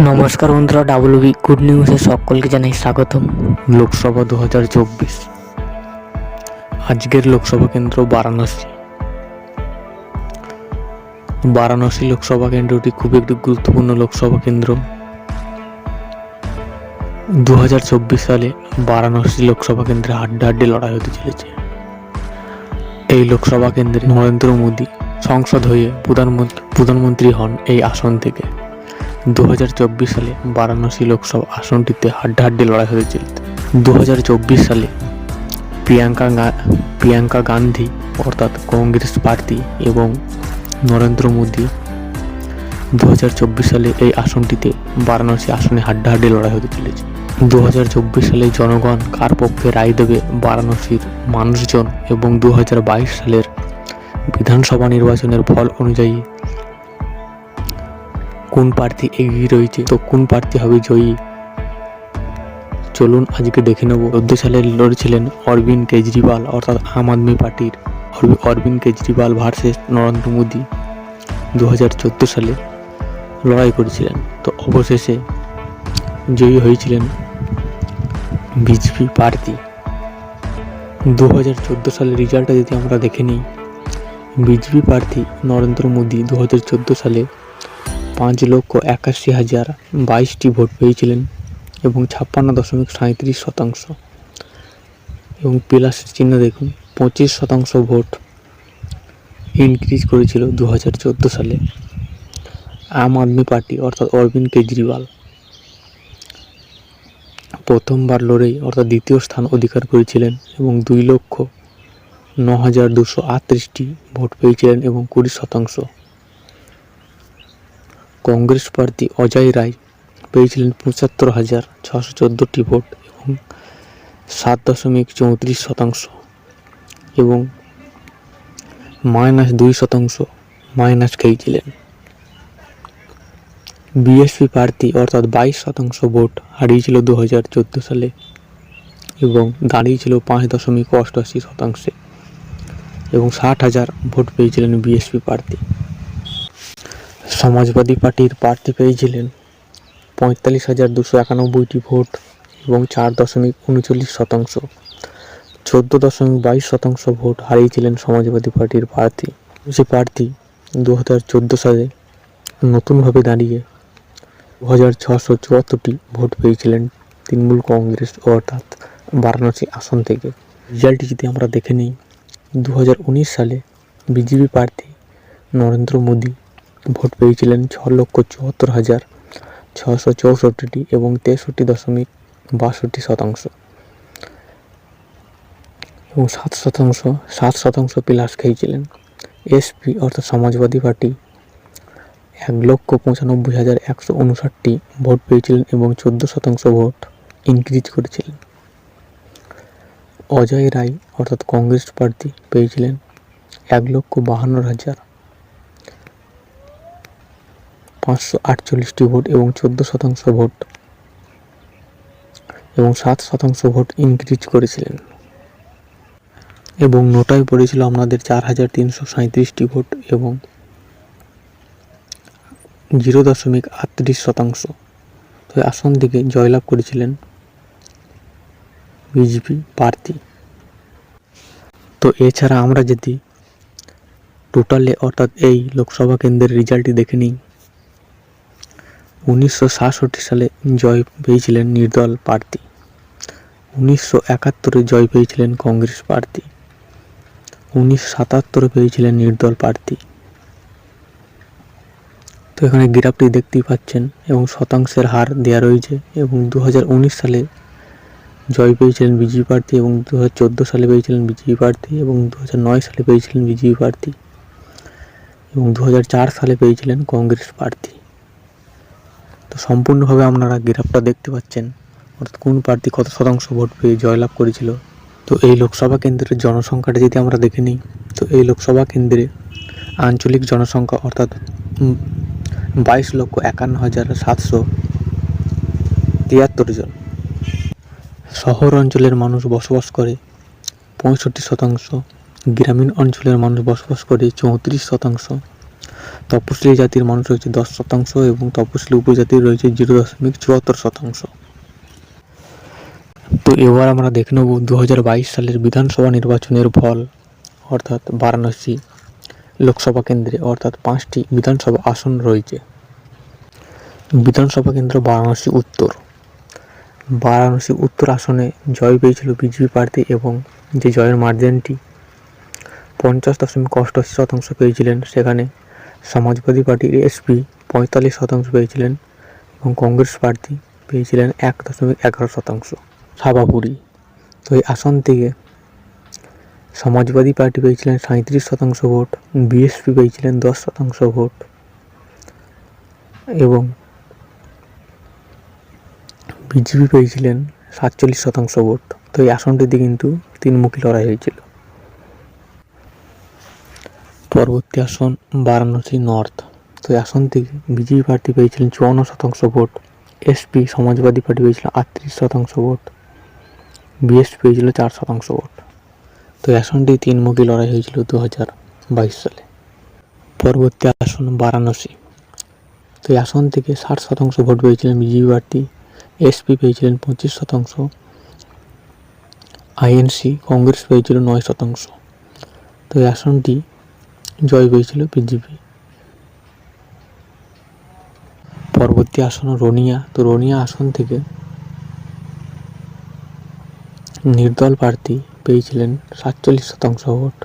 নমস্কার বন্ধুরা, WB good নিউজে সকলকে জানাই স্বাগতম। লোকসভা 2024 আজকের লোকসভা কেন্দ্র বারাণসী লোকসভা কেন্দ্রটি খুব একটি গুরুত্বপূর্ণ লোকসভা কেন্দ্র। 2024 সালে বারাণসী লোকসভা কেন্দ্রে হাড্ডাহাড্ডি লড়াই হতে চলেছে। এই লোকসভা কেন্দ্রে নরেন্দ্র মোদী সংসদ হয়ে প্রধানমন্ত্রী হন এই আসন থেকে। 2024 সালে বারাণসী লোকসভা আসনটিতে হাড্ডাহাড্ডি লড়াই হতে চলেছে। 2024 সালে প্রিয়াঙ্কা গান্ধী অর্থাৎ কংগ্রেস প্রার্থী এবং নরেন্দ্র মোদী 2024 সালে এই আসনটিতে বারাণসী আসনে হাড্ডাহাড্ডি লড়াই হতে চলেছে। 2024 সালে জনগণ কার পক্ষে রায় দেবে বারাণসীর মানুষজন এবং 2022 সালের বিধানসভা নির্বাচনের ফল অনুযায়ী কোন প্রার্থী এগিয়ে রয়েছে, তো কোন প্রার্থী হবে জয়ী, চলুন আজকে দেখে নেব। 2014 সালে লড়ছিলেন অরবিন্দ কেজরিওয়াল অর্থাৎ আম আদমি পার্টির অরবিন্দ কেজরিওয়াল ভার্সেস নরেন্দ্র মোদী 2014 সালে লড়াই করেছিলেন। তো অবশেষে জয়ী হয়েছিলেন বিজেপি প্রার্থী। 2014 সালের রেজাল্টটা যদি আমরা দেখে নিই, বিজেপি প্রার্থী নরেন্দ্র মোদী 2014 সালে 5,81,022টি ভোট পেয়েছিলেন এবং 56.37%, এবং প্লাসের চিহ্ন দেখুন 25% ভোট ইনক্রিজ করেছিল 2014 সালে আম আদমি পার্টি অর্থাৎ অরবিন্দ কেজরিওয়াল। প্রথমবার লড়াই অর্থাৎ দ্বিতীয় স্থান অধিকার করেছিলেন এবং 2,09,238টি ভোট পেয়েছিলেন এবং 20%। কংগ্রেস প্রার্থী অজয় রায় পেয়েছিলেন 75,614টি ভোট এবং 7.34%, এবং -2% মাইনাস খেয়েছিলেন। বিএসপি প্রার্থী অর্থাৎ 22% ভোট হারিয়েছিল 2014 সালে এবং দাঁড়িয়েছিল 5.88%, এবং 60,000 ভোট পেয়েছিলেন বিএসপি প্রার্থী। সমাজবাদী পার্টির প্রার্থী পেয়েছিলেন 45,291টি ভোট এবং 4.39%, 14.22% ভোট হারিয়েছিলেন সমাজবাদী পার্টির প্রার্থী। সে প্রার্থী 2014 সালে নতুনভাবে দাঁড়িয়ে 2,674টি ভোট পেয়েছিলেন তৃণমূল কংগ্রেস অর্থাৎ বারাণসী আসন থেকে। রেজাল্টটি যদি আমরা দেখে নিই, 2019 সালে বিজেপি প্রার্থী নরেন্দ্র মোদী ভোট পেয়েছিলেন 6,74,664টি এবং 63.62%, এবং 7% প্লাস খেয়েছিলেন। এসপি অর্থাৎ সমাজবাদী পার্টি 1,95,159টি ভোট পেয়েছিলেন এবং 14% ভোট ইনক্রিজ করেছিলেন। অজয় রায় অর্থাৎ কংগ্রেস প্রার্থী পেয়েছিলেন 1,52,548টি ভোট এবং 14% ভোট এবং 7% ভোট ইনক্রিজ করেছিলেন, এবং নোটায় পড়েছিল আপনাদের 4,337টি ভোট এবং 0.38%। তো আসন থেকে জয়লাভ করেছিলেন বিজেপি প্রার্থী। তো এছাড়া আমরা যদি টোটালে অর্থাৎ এই লোকসভা কেন্দ্রের রেজাল্টটি দেখে নিই, 1966 সালে জয় পেয়েছিলেন নির্দল প্রার্থী, 1971 জয় পেয়েছিলেন কংগ্রেস প্রার্থী, 1977 পেয়েছিলেন নির্দল প্রার্থী। তো এখানে গ্রাফটি দেখতেই পাচ্ছেন এবং শতাংশের হার দেওয়া রয়েছে, এবং 2019 সালে জয় পেয়েছিলেন বিজেপি প্রার্থী এবং 2014 সালে পেয়েছিলেন বিজেপি প্রার্থী এবং 2009 সালে পেয়েছিলেন বিজেপি প্রার্থী এবং 2004 সালে পেয়েছিলেন কংগ্রেস প্রার্থী। তো সম্পূর্ণভাবে আপনারা গ্রাফটা দেখতে পাচ্ছেন অর্থাৎ কোন প্রার্থী কত শতাংশ ভোট পেয়ে জয়লাভ করেছিল। তো এই লোকসভা কেন্দ্রের জনসংখ্যাটা যদি আমরা দেখে নিই, তো এই লোকসভা কেন্দ্রে আঞ্চলিক জনসংখ্যা অর্থাৎ 22,51,773 জন। শহর অঞ্চলের মানুষ বসবাস করে 65%, গ্রামীণ অঞ্চলের মানুষ বসবাস করে 34%, তপশিলি জাতির মানুষ রয়েছে 10% এবং তপশিলি উপজাতির রয়েছে 0.74%। তো এবার আমরা দেখে নেব 2022 সালের বিধানসভা নির্বাচনের ফল, অর্থাৎ বারাণসী লোকসভা কেন্দ্রে অর্থাৎ 5টি বিধানসভা আসন রয়েছে। বিধানসভা কেন্দ্র বারাণসী উত্তর। বারাণসী উত্তর আসনে জয় পেয়েছিল বিজেপি প্রার্থী এবং যে জয়ের মার্জিনটি 50.88% পেয়েছিলেন, সেখানে সমাজবাদী পার্টির এসপি 45% পেয়েছিলেন এবং কংগ্রেস প্রার্থী পেয়েছিলেন 1.11%। সাভাপুরি, তো এই আসন থেকে সমাজবাদী পার্টি পেয়েছিলেন 37% ভোট, বিএসপি পেয়েছিলেন 10% ভোট এবং বিজেপি পেয়েছিলেন 47% ভোট। তো এই আসনটিতে কিন্তু তিনমুখী লড়াই হয়েছিল। পরবর্তী আসন বারাণসী নর্থ। তো এই আসন থেকে বিজেপি প্রার্থী পেয়েছিলেন 54% ভোট, এসপি সমাজবাদী পার্টি পেয়েছিল 38% ভোট, বিএসপি পেয়েছিল 4% ভোট। তো এই আসনটি তিনমুখী লড়াই হয়েছিল 2022 সালে। পরবর্তী আসন বারাণসী। তো এই আসন থেকে 60% ভোট পেয়েছিলেন বিজেপি প্রার্থী, এসপি পেয়েছিলেন 25%, আইএনসি কংগ্রেস পেয়েছিল 9%। তো এই আসনটি জয় পেয়েছিল বিজেপি। পরবর্তী আসন রনিয়া। তো রনিয়া আসন থেকে নির্দল প্রার্থী পেয়েছিলেন 47% ভোট,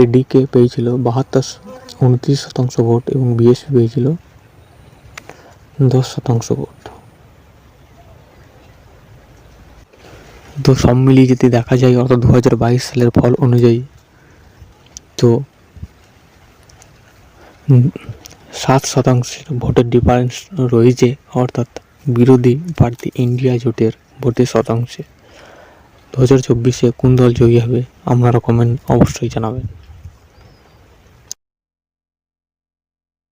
এডিকে পেয়েছিল 29% ভোট এবং বিএসপি পেয়েছিল 10% ভোট। তো সব মিলিয়ে যদি দেখা যায় অর্থাৎ 2022 সালের ফল অনুযায়ী তো 7% ভোটের ডিফারেন্স রয়েছে, অর্থাৎ বিরোধী প্রার্থী ইন্ডিয়া জোটের ভোটের শতাংশে। 2024 কোন দল জয়ী হবে আপনারা কমেন্ট অবশ্যই জানাবেন।